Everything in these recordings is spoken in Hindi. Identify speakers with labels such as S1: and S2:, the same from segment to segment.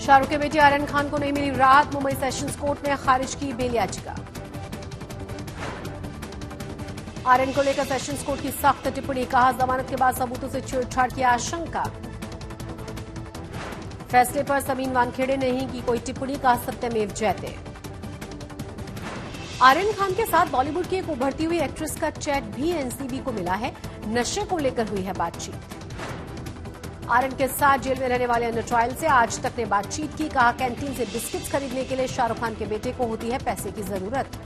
S1: शाहरुख के बेटे आर्यन खान को नहीं मिली राहत, मुंबई सेशंस कोर्ट ने खारिज की बेल याचिका। आर्यन को लेकर सेशंस कोर्ट की सख्त टिप्पणी, कहा जमानत के बाद सबूतों से छेड़छाड़ की आशंका। फैसले पर समीन वानखेड़े नहीं की कोई टिप्पणी, कहा सत्यमेव जयते। आर्यन खान के साथ बॉलीवुड की एक उभरती हुई एक्ट्रेस का चैट भी एनसीबी को मिला है, नशे को लेकर हुई है बातचीत। आर्यन के साथ जेल में रहने वाले अन्य ट्रायल से आज तक ने बातचीत की, कहा कैंटीन से बिस्किट्स खरीदने के लिए शाहरुख खान के बेटे को होती है पैसे की जरूरत।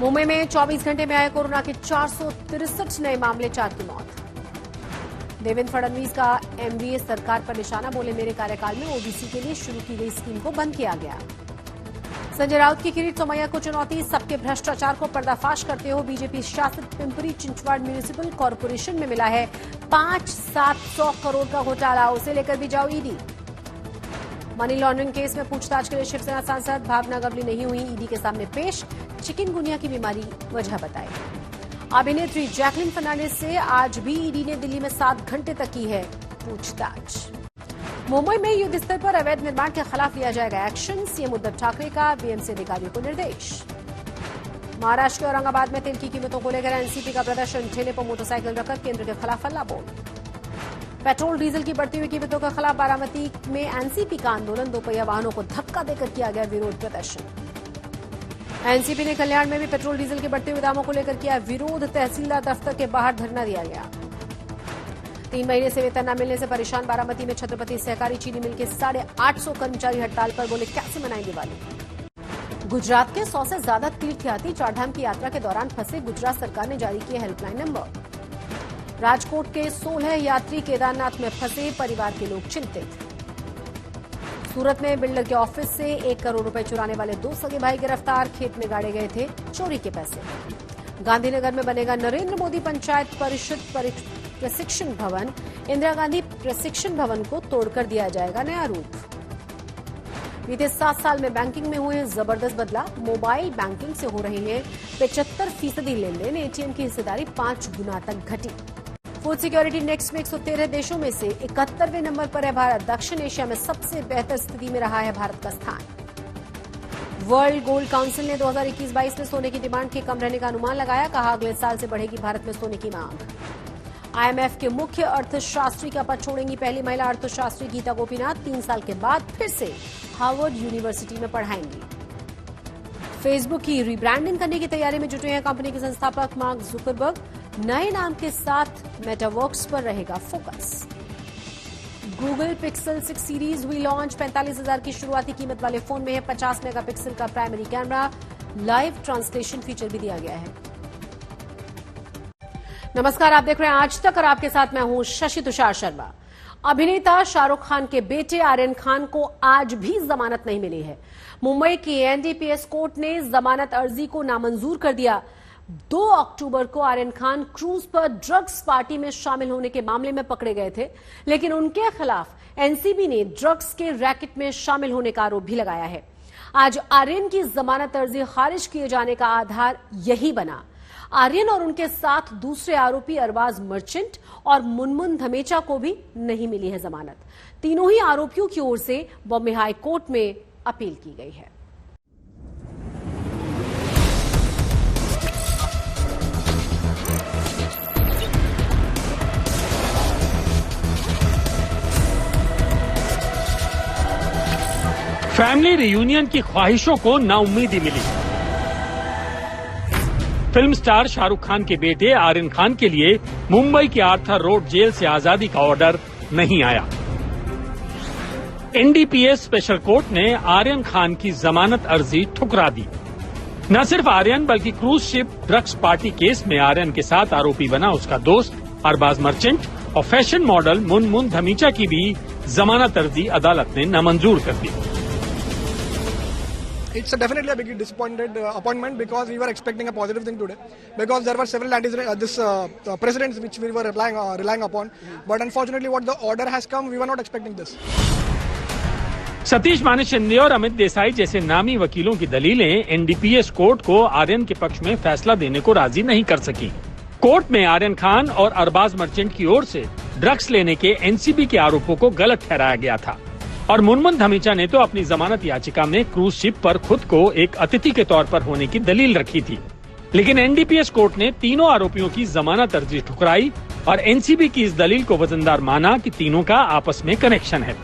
S1: मुंबई में 24 घंटे में आए कोरोना के 463 नए मामले, 4 की मौत। देवेंद्र फडणवीस का एमवीए सरकार पर निशाना, बोले मेरे कार्यकाल में ओबीसी के लिए शुरू की गई स्कीम को बंद किया गया। संजय राउत की किरीट सोमैया को चुनौती, सबके भ्रष्टाचार को पर्दाफाश करते हो बीजेपी शासित पिंपरी चिंचवाड़ म्यूनिसिपल कॉर्पोरेशन में मिला है 500-700 करोड़ का घोटाला, उसे लेकर भी जाओ ईडी। मनी लॉन्ड्रिंग केस में पूछताछ के लिए शिवसेना सांसद भावना गवली नहीं हुई ईडी के सामने पेश, चिकनगुनिया की बीमारी वजह बताई। अभिनेत्री जैकलिन फर्नांडिस से आज भी ईडी ने दिल्ली में 7 घंटे तक की है पूछताछ। मुंबई में युद्ध स्तर पर अवैध निर्माण के खिलाफ लिया जाएगा एक्शन, सीएम उद्धव ठाकरे का बीएमसी अधिकारियों को निर्देश। महाराष्ट्र के औरंगाबाद में तेल की कीमतों को लेकर एनसीपी का प्रदर्शन, ठेले पर मोटरसाइकिल रखकर केंद्र के खिलाफ हल्ला बोल। पेट्रोल डीजल की बढ़ती हुई कीमतों के खिलाफ बारामती में एनसीपी का आंदोलन, दोपहिया वाहनों को धक्का देकर किया गया विरोध प्रदर्शन। एनसीपी ने कल्याण में भी पेट्रोल डीजल के बढ़ते हुए दामों को लेकर किया विरोध, तहसीलदार दफ्तर के बाहर धरना दिया गया। 3 महीने से वेतन न मिलने से परेशान बारामती में छत्रपति सहकारी चीनी मिल के 850 कर्मचारी हड़ताल पर, बोले कैसे मनाएं दिवाली। गुजरात के 100 से ज्यादा तीर्थयात्री चारधाम की यात्रा के दौरान फंसे, गुजरात सरकार ने जारी किया हेल्पलाइन नंबर। राजकोट के 16 यात्री केदारनाथ में फंसे, परिवार के लोग चिंतित। सूरत में बिल्डर के ऑफिस से 1 करोड़ रुपए चुराने वाले 2 सगे भाई गिरफ्तार, खेत में गाड़े गए थे चोरी के पैसे। गांधीनगर में बनेगा नरेंद्र मोदी पंचायत परिषद प्रशिक्षण भवन, इंदिरा गांधी प्रशिक्षण भवन को तोड़कर दिया जाएगा नया रूप। बीते 7 साल में बैंकिंग में हुए जबरदस्त बदलाव, मोबाइल बैंकिंग से हो रही है 75% लेन देन, एटीएम की हिस्सेदारी 5 गुना तक घटी। फूड सिक्योरिटी इंडेक्स में 113 देशों में से 71वें नंबर पर है भारत, दक्षिण एशिया में सबसे बेहतर स्थिति में रहा है भारत का स्थान। वर्ल्ड गोल्ड काउंसिल ने 2021-22 में सोने की डिमांड के कम रहने का अनुमान लगाया, कहा अगले साल से बढ़ेगी भारत में सोने की मांग। आईएमएफ के मुख्य अर्थशास्त्री का पद छोड़ेंगी पहली महिला अर्थशास्त्री गीता गोपीनाथ, 3 साल के बाद फिर से हार्वर्ड यूनिवर्सिटी में पढ़ाएंगी। फेसबुक की रीब्रांडिंग करने की तैयारी में जुटे हैं कंपनी के संस्थापक मार्क जुकरबर्ग, नए नाम के साथ मेटावर्क्स पर रहेगा फोकस। गूगल पिक्सल 6 सीरीज हुई लॉन्च, 45,000 की शुरुआती कीमत वाले फोन में है 50 मेगापिक्सल का primary camera, live translation feature भी दिया गया है। नमस्कार, आप देख रहे हैं आज तक और आपके साथ मैं हूं शशि तुषार शर्मा। अभिनेता शाहरुख खान के बेटे आर्यन खान को आज भी जमानत नहीं मिली है। मुंबई की एनडीपीएस कोर्ट ने जमानत अर्जी को नामंजूर कर दिया। 2 अक्टूबर को आर्यन खान क्रूज पर ड्रग्स पार्टी में शामिल होने के मामले में पकड़े गए थे, लेकिन उनके खिलाफ एनसीबी ने ड्रग्स के रैकेट में शामिल होने का आरोप भी लगाया है। आज आर्यन की जमानत अर्जी खारिज किए जाने का आधार यही बना। आर्यन और उनके साथ दूसरे आरोपी अरबाज मर्चेंट और मुनमुन धमेचा को भी नहीं मिली है जमानत। तीनों ही आरोपियों की ओर से बॉम्बे हाई कोर्ट में अपील की गई है।
S2: फैमिली रियूनियन की ख्वाहिशों को नाउम्मीदी मिली। फिल्म स्टार शाहरुख खान के बेटे आर्यन खान के लिए मुंबई के आर्थर रोड जेल से आजादी का ऑर्डर नहीं आया। एनडीपीएस स्पेशल कोर्ट ने आर्यन खान की जमानत अर्जी ठुकरा दी। न सिर्फ आर्यन बल्कि cruise ship drugs party case में आर्यन के साथ आरोपी बना उसका दोस्त अरबाज मर्चेंट और फैशन मॉडल मुनमुन धमीचा की भी जमानत अर्जी अदालत ने नामंजूर कर दी।
S3: It's definitely a big disappointed appointment because we were expecting a positive thing today because there were several precedents which we were relying upon, but unfortunately what the order has come, we were not expecting this.
S2: Satish माने शिंदे और अमित देसाई जैसे नामी वकीलों की दलीलें एनडीपीएस कोर्ट को आर्यन के पक्ष में फैसला देने को राजी नहीं कर सकी। कोर्ट में आर्यन खान और अरबाज मर्चेंट की ओर से ड्रग्स लेने के एनसीबी के आरोपों को गलत ठहराया गया था और मुनमुन धमीजा ने तो अपनी जमानत याचिका में क्रूज शिप पर खुद को एक अतिथि के तौर पर होने की दलील रखी थी। लेकिन एनडीपीएस कोर्ट ने तीनों आरोपियों की जमानत अर्जी ठुकराई और एनसीबी की इस दलील को वजनदार माना कि तीनों का आपस में कनेक्शन है।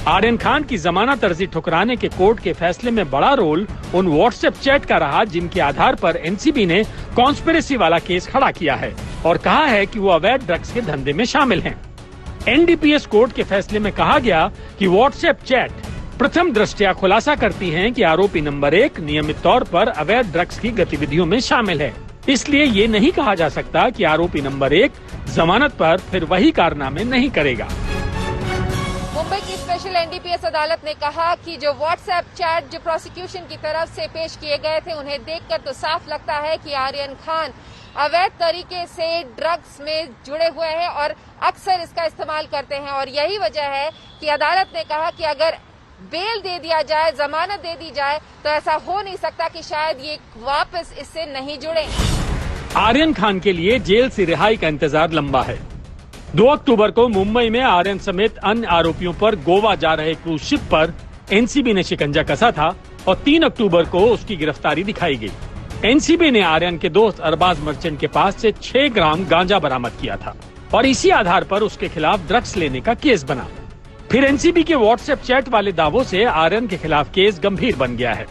S2: आर्यन खान की जमानत अर्जी ठुकराने के कोर्ट के फैसले में बड़ा रोल उन व्हाट्सएप चैट का रहा जिनके आधार पर एनसीबी ने कॉन्स्पिरेसी वाला केस खड़ा किया है और कहा है कि वो अवैध ड्रग्स के धंधे में शामिल हैं। एनडीपीएस कोर्ट के फैसले में कहा गया कि व्हाट्सएप चैट प्रथम दृष्टया खुलासा करती हैं कि आरोपी नंबर 1 नियमित तौर पर अवैध ड्रग्स की गतिविधियों में शामिल है। इसलिए ये नहीं कहा जा सकता कि आरोपी नंबर 1 जमानत पर फिर वही कारनामे नहीं करेगा।
S4: मुंबई की स्पेशल एनडीपीएस अदालत ने कहा कि जो व्हाट्सएप चैट जो प्रोसिक्यूशन की तरफ से पेश किए गए थे उन्हें देखकर तो साफ लगता है कि आर्यन खान अवैध तरीके से ड्रग्स में जुड़े हुए हैं और अक्सर इसका इस्तेमाल करते हैं और यही वजह है कि अदालत ने कहा कि अगर बेल दे दिया जाए, जमानत दे दी जाए तो ऐसा हो नहीं सकता कि शायद ये वापस इससे नहीं जुड़े।
S2: आर्यन खान के लिए जेल से रिहाई का इंतजार लंबा है। 2 अक्टूबर को मुंबई में आर्यन समेत अन्य आरोपियों पर गोवा जा रहे क्रूज शिप पर एनसीबी ने शिकंजा कसा था और 3 अक्टूबर को उसकी गिरफ्तारी दिखाई गई। एनसीबी ने आर्यन के दोस्त अरबाज मर्चेंट के पास से 6 ग्राम गांजा बरामद किया था और इसी आधार पर उसके खिलाफ ड्रग्स लेने का केस बना। फिर एनसीबी के व्हाट्सएप चैट वाले दावों से आर्यन के खिलाफ केस गंभीर बन गया है।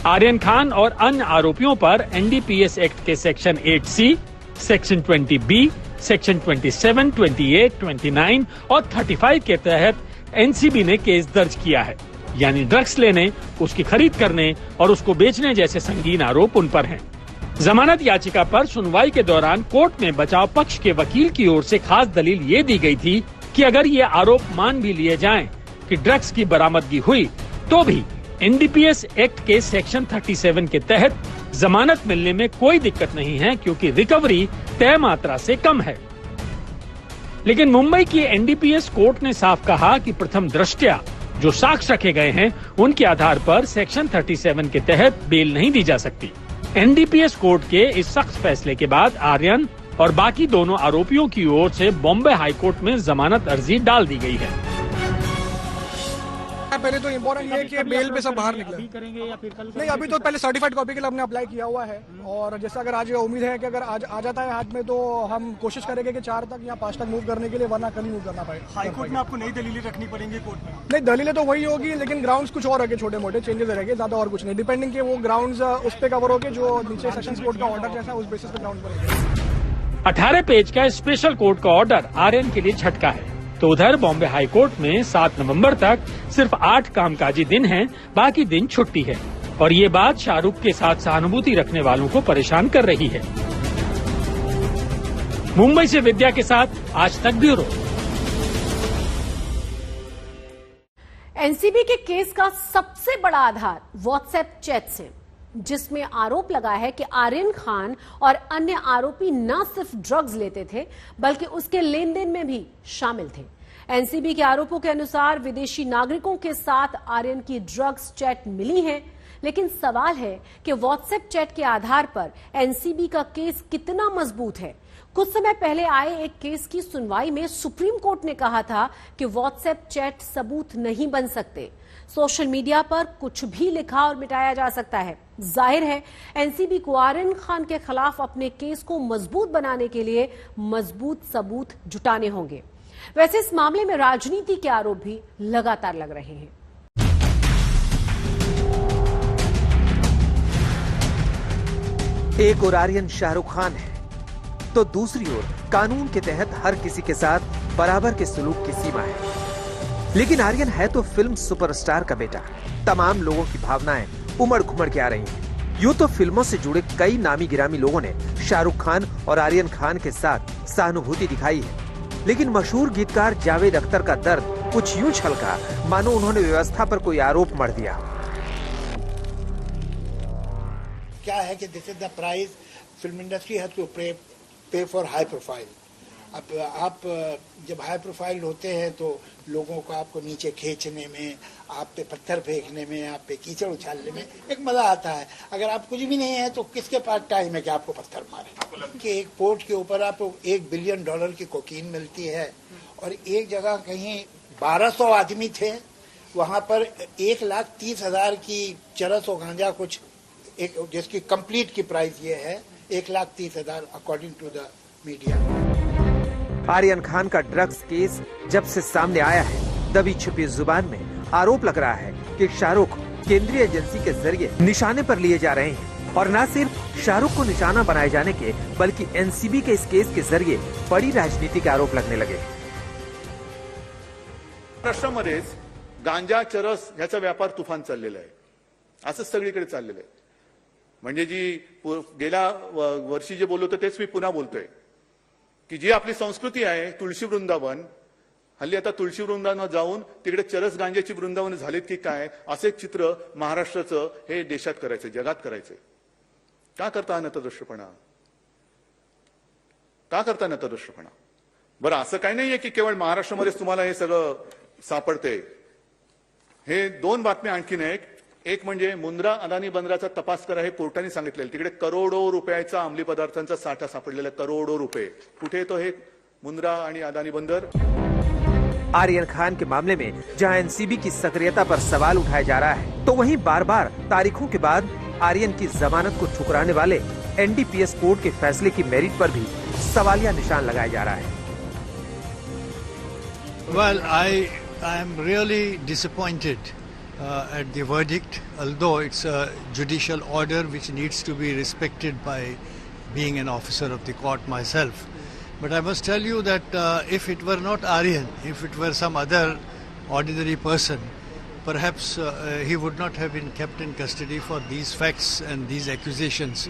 S2: आर्यन खान और अन्य आरोपियों पर एनडीपीएस एक्ट के section 8C, section 20B, section 27, 28, 29 और 35 के तहत एनसीबी ने केस दर्ज किया है। यानी ड्रग्स लेने, उसकी खरीद करने और उसको बेचने जैसे संगीन आरोप उन पर हैं। जमानत याचिका पर सुनवाई के दौरान कोर्ट में बचाव पक्ष के वकील की ओर से खास दलील ये दी गई थी कि अगर ये आरोप मान भी लिए जाएं कि ड्रग्स की बरामदगी हुई तो भी एनडीपीएस एक्ट के सेक्शन 37 के तहत जमानत मिलने में कोई दिक्कत नहीं है क्योंकि रिकवरी तय मात्रा से कम है। लेकिन मुंबई की एनडीपीएस कोर्ट ने साफ कहा कि प्रथम दृष्टया जो साक्ष्य रखे गए हैं उनके आधार पर सेक्शन 37 के तहत बेल नहीं दी जा सकती। एनडीपीएस कोर्ट के इस सख्त फैसले के बाद आर्यन और बाकी दोनों आरोपियों की ओर से बॉम्बे हाईकोर्ट में जमानत अर्जी डाल दी गई है।
S3: पहले तो इम्पोर्टेंट ये है कि बेल पे सब बाहर निकले।
S2: करेंगे या फिर कल?
S3: नहीं, अभी तो पहले सर्टिफाइड कॉपी के लिए हमने अप्लाई किया हुआ है और जैसा अगर आज उम्मीद है कि अगर आज आ जाता है हाथ में तो हम कोशिश करेंगे कि 4 तक या 5 तक मूव करने के लिए, वरना कल ही मूव करना पड़ेगा।
S5: हाईकोर्ट में आपको नई दलीलें रखनी पड़ेंगी कोर्ट में?
S3: नहीं, दलीलें तो वही होगी लेकिन ग्राउंड्स कुछ और होंगे, छोटे मोटे चेंजेस रहेंगे, ज्यादा और कुछ नहीं। डिपेंडिंग के वो ग्राउंड्स उस पे कवर होंगे जो नीचे सेशंस कोर्ट का ऑर्डर जैसा उस बेसिस पे ग्राउंड बनेंगे।
S2: 18 पेज का स्पेशल कोर्ट का ऑर्डर आर्यन के लिए झटका है। तो उधर बॉम्बे हाई कोर्ट में 7 नवंबर तक सिर्फ 8 कामकाजी दिन हैं, बाकी दिन छुट्टी है और ये बात शाहरुख के साथ सहानुभूति रखने वालों को परेशान कर रही है। मुंबई से विद्या के साथ आज तक ब्यूरो।
S1: एनसीबी के केस का सबसे बड़ा आधार व्हाट्सएप चैट से, जिसमें आरोप लगा है कि आर्यन खान और अन्य आरोपी न सिर्फ ड्रग्स लेते थे बल्कि उसके लेन देन में भी शामिल थे। एनसीबी के आरोपों के अनुसार विदेशी नागरिकों के साथ आर्यन की ड्रग्स चैट मिली है, लेकिन सवाल है कि व्हाट्सएप चैट के आधार पर एनसीबी का केस कितना मजबूत है। कुछ समय पहले आए एक केस की सुनवाई में सुप्रीम कोर्ट ने कहा था कि व्हाट्सएप चैट सबूत नहीं बन सकते। सोशल मीडिया पर कुछ भी लिखा और मिटाया जा सकता है। जाहिर है एनसीबी को आर्यन खान के खिलाफ अपने केस को मजबूत बनाने के लिए मजबूत सबूत जुटाने होंगे। वैसे इस मामले में राजनीति के आरोप भी लगातार लग रहे हैं।
S6: एक ओर आर्यन शाहरुख खान है तो दूसरी ओर कानून के तहत हर किसी के साथ बराबर के सलूक की सीमा है। लेकिन आर्यन है तो फिल्म सुपरस्टार का बेटा। तमाम लोगों की भावनाएं उमड़ घुमड़ के आ रही हैं। यूं तो फिल्मों से जुड़े कई नामी गिरामी लोगों ने शाहरुख खान और आर्यन खान के साथ सहानुभूति दिखाई है, लेकिन मशहूर गीतकार जावेद अख्तर का दर्द कुछ यूं छलका मानो उन्होंने व्यवस्था पर कोई आरोप मढ़ दिया।
S7: क्या है कि this is the price film industry has to pay for high profile अब आप जब हाई प्रोफाइल होते हैं तो लोगों को आपको नीचे खींचने में, आप पे पत्थर फेंकने में, आप पे कीचड़ उछालने में एक मजा आता है। अगर आप कुछ भी नहीं है तो किसके पास टाइम है कि आपको पत्थर मारे। कि एक पोर्ट के ऊपर आपको $1 बिलियन की कोकीन मिलती है और एक जगह कहीं 1200 आदमी थे, वहां पर 1,30,000 की चरस और गांजा कुछ एक, जिसकी कंप्लीट की प्राइस ये है 1,30,000 according to the media.
S6: Aryan Khan का ड्रग्स केस जब से सामने आया है, दबी छिपी जुबान में आरोप लग रहा है कि शाहरुख केंद्रीय एजेंसी के जरिए निशाने पर लिए जा रहे हैं और न सिर्फ शाहरुख को निशाना बनाए जाने के बल्कि एनसीबी के इस केस के जरिए बड़ी राजनीति के आरोप लगने लगे।
S8: महाराष्ट्रामध्येच गांजा चरस ह्याचा व्यापार तुफान चाललेला आहे, असंच सगळीकडे चाललेलं आहे। म्हणजे जी गेल्या वर्षी जे बोललो होतो तेच मी पुन्हा बोलतोय की जी आपली संस्कृती आहे तुळशी वृंदावन, हल्ली आता तुळशी वृंदावन जाऊन तिकडे चरस गांजाची वृंदावन झालीत की काय, असे एक चित्र महाराष्ट्राचं हे देशात करायचं, जगात करायचं। का करता नतदृष्टपणा, का करता नतदृष्टपणा? बरं असं काही नाहीये की केवळ महाराष्ट्रामध्येच तुम्हाला हे सगळं सापडते। हे दोन बातम्या आणखीन एक म्हणजे मुंद्रा अदानी बंदराचा तपास करा हे कोर्टाने सांगितलेलं, तिकडे करोडो रुपयाचा अंमली पदार्थांचा साठा सापडलेला, करोडो रुपये। कुठे येतो हे मुंद्रा आणि अदानी बंदर?
S6: आर्यन खान के मामले में जहां एनसीबी की सक्रियता पर सवाल उठाया जा रहा है, तो वहीं बार बार तारीखों के बाद आर्यन की जमानत को ठुकराने वाले एनडीपीएस कोर्ट के फैसले की मेरिट पर भी सवालिया निशान लगाया जा रहा है।
S9: Well, I am really disappointed at the verdict, although it's a judicial order which needs to be respected by being an officer of the court myself. But I must tell you that if it were not Aryan, if it were some other ordinary person, perhaps he would not have been kept in custody for these facts and these accusations.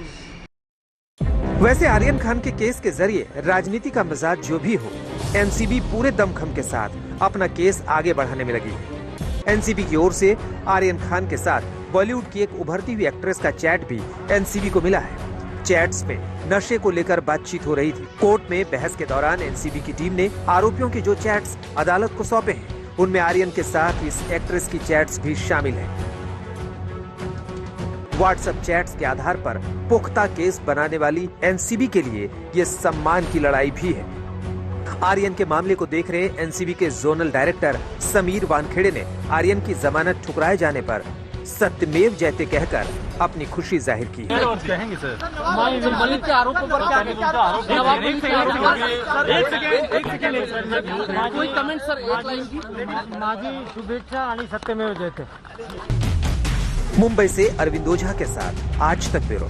S6: वैसे आर्यन खान के केस के जरिए राजनीति का मिजाज जो भी हो, एनसीबी पूरे दमखम के साथ अपना केस आगे बढ़ाने में लगी है। एनसीबी की ओर से आर्यन खान के साथ बॉलीवुड की एक उभरती हुई एक्ट्रेस का चैट भी एनसीबी को मिला है। चैट्स में नशे को लेकर बातचीत हो रही थी। कोर्ट में बहस के दौरान एनसीबी की टीम ने आरोपियों के जो चैट्स अदालत को सौंपे हैं, उनमें आर्यन के साथ इस एक्ट्रेस की चैट्स भी शामिल हैं। व्हाट्सएप चैट्स के आधार पर पुख्ता केस बनाने वाली एनसीबी के लिए ये सम्मान की लड़ाई भी है। आर्यन के मामले को देख रहे एनसीबी के जोनल डायरेक्टर समीर वानखेड़े ने आर्यन की जमानत ठुकराए जाने पर सत्यमेव जयते कहकर अपनी खुशी जाहिर की।
S2: कहेंगे सर, कोई कमेंट सर, एक लाइन की माझी शुभेच्छा आणि सत्यमेव जयते।
S6: मुंबई से अरविंद ओझा के साथ आज तक ब्यूरो।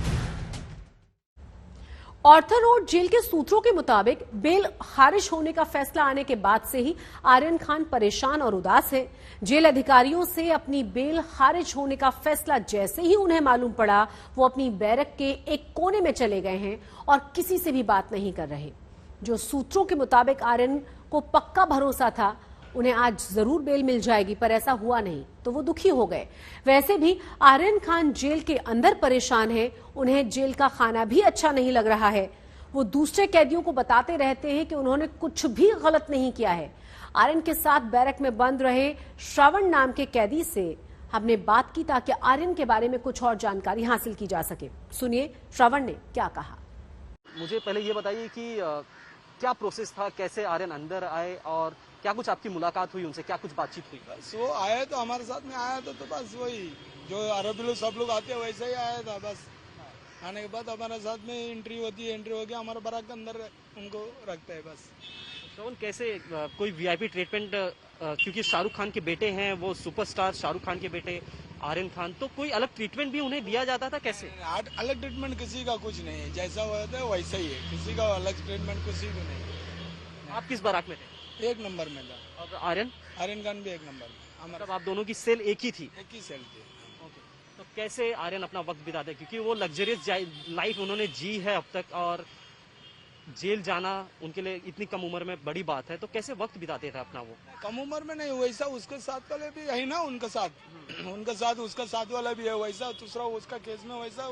S1: ऑर्थर रोड जेल के सूत्रों के मुताबिक बेल खारिज होने का फैसला आने के बाद से ही आर्यन खान परेशान और उदास है। जेल अधिकारियों से अपनी बेल खारिज होने का फैसला जैसे ही उन्हें मालूम पड़ा, वो अपनी बैरक के एक कोने में चले गए हैं और किसी से भी बात नहीं कर रहे। जो सूत्रों के मुताबिक आर्यन को पक्का भरोसा था उन्हें आज जरूर बेल मिल जाएगी, पर ऐसा हुआ नहीं तो वो दुखी हो गए। वैसे भी आर्यन खान जेल के अंदर परेशान है, उन्हें जेल का खाना भी अच्छा नहीं लग रहा है। वो दूसरे कैदियों को बताते रहते हैं कि उन्होंने कुछ भी गलत नहीं किया है। आर्यन के साथ बैरक में बंद रहे श्रवण नाम के कैदी से हमने बात की ताकि आर्यन के बारे में कुछ और जानकारी हासिल की जा सके। सुनिए श्रवण ने क्या कहा।
S10: मुझे पहले ये बताइए कि क्या प्रोसेस था, कैसे आर्यन अंदर आए और क्या कुछ आपकी मुलाकात हुई उनसे, क्या कुछ बातचीत हुई?
S3: बस वो आया तो हमारे साथ में आया तो बस वही जो अरबी लोग सब लोग आते हैं वैसे ही आया था। बस आने के बाद हमारे साथ में एंट्री होती है, एंट्री हो गया हमारे बराक के अंदर उनको रखते हैं बस।
S10: तो कैसे कोई वीआईपी ट्रीटमेंट, क्योंकि शाहरुख खान के बेटे हैं, वो सुपरस्टार शाहरुख खान के बेटे आर्यन खान, तो कोई अलग ट्रीटमेंट भी उन्हें दिया जाता था? कैसे
S3: अलग ट्रीटमेंट किसी का कुछ नहीं है, जैसा होता है वैसा ही है, किसी का अलग ट्रीटमेंट किसी को नहीं।
S10: आप किस बराक में थे?
S3: 1 नंबर में था।
S10: और आर्यन
S3: खान भी 1 नंबर।
S10: मतलब आप दोनों की सेल एक ही थी?
S3: एक ही सेल थी।
S10: तो कैसे आर्यन अपना वक्त बिताते, क्योंकि वो लग्जरियस लाइफ उन्होंने जी है अब तक और जेल जाना उनके लिए इतनी कम उम्र में बड़ी बात है, तो कैसे वक्त बिताते थे अपना? वो
S3: कम उम्र में नहीं, वैसा उसके साथ वाले भी है ना, उनका साथ उसका साथ वाला भी है वैसा, दूसरा उसका केस में वैसा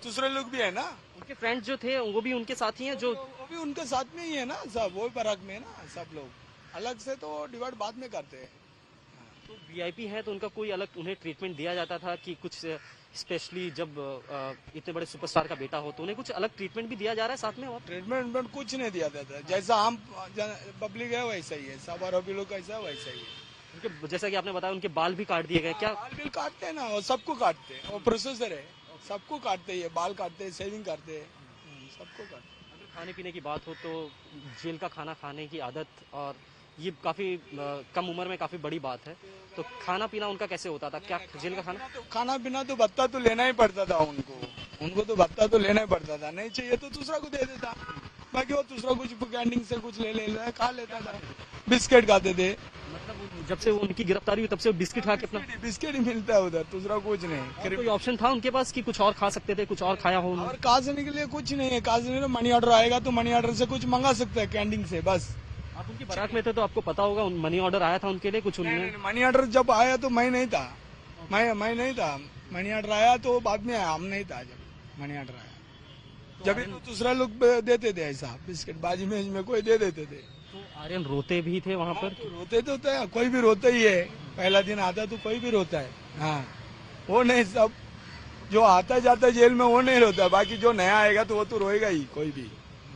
S5: दूसरे लोग भी है ना,
S10: उनके फ्रेंड्स जो थे वो भी उनके साथ ही हैं जो
S5: वो भी उनके साथ में ही है ना, सब वो बराक में है ना, सब लोग अलग से तो डिवाइड बाद में करते हैं।
S10: तो वीआईपी है तो उनका कोई अलग उन्हें ट्रीटमेंट दिया जाता था कि कुछ स्पेशली जब इतने बड़े सुपरस्टार का बेटा हो तो उन्हें कुछ अलग ट्रीटमेंट भी दिया जा रहा है साथ में? और
S5: ट्रीटमेंट कुछ नहीं दिया जाता, जैसा हम पब्लिक है वैसा ही है, सब आरोपी लोग कैसा वैसा ही है।
S10: उनके जैसा कि आपने बताया उनके बाल भी काट दिए गए, क्या
S5: बाल भी काटते हैं ना, वो सबको काटते हैं, वो प्रोसेसर है, सबको काटते हैं, बाल काटते हैं, शेविंग करते हैं, सबको काटते हैं।
S10: अगर खाने पीने की बात हो तो जेल का खाना खाने की आदत, और ये काफी कम उम्र में काफी बड़ी बात है, तो खाना पीना उनका कैसे होता था? क्या जेल का
S5: खाना पीना तो भत्ता तो लेना ही पड़ता था उनको तो भत्ता तो लेना ही पड़ता था, नहीं चाहिए तो दूसरा को दे देता, बाकी वो दूसरा कुछ कैंटीन से कुछ ले खा लेता था, बिस्किट खाते थे।
S10: मतलब जब से उनकी गिरफ्तारी हुई तब से बिस्किट खा के अपना
S5: बिस्किट ही मिलता है उधर, दूसरा कुछ नहीं।
S10: कोई ऑप्शन था उनके पास कि कुछ और खा सकते थे, कुछ और खाया हो?
S5: और काजने के लिए कुछ नहीं है, काजने में मनी ऑर्डर आएगा तो मनी ऑर्डर से कुछ मंगा सकते हैं कैंटीन से, बस।
S10: आप उनकी बारात में थे तो आपको पता होगा मनी ऑर्डर आया था उनके लिए कुछ? उन्होंने
S5: मनी ऑर्डर जब आया तो मैं नहीं था, मैं नहीं था, मनी ऑर्डर आया तो बाद में आया, हम नहीं था जब मनी ऑर्डर आया, जब तो दूसरा लोग देते थे ऐसा बिस्किट, बाजी में कोई दे देते थे।
S10: तो आर्यन रोते भी थे वहाँ पर?
S5: तो रोते तो थे, कोई भी रोता ही है, पहला दिन आता तो कोई भी रोता है, हाँ वो नहीं, सब जो आता जाता जेल में वो नहीं रोता, बाकी जो नया आएगा तो वो तो रोएगा ही कोई भी।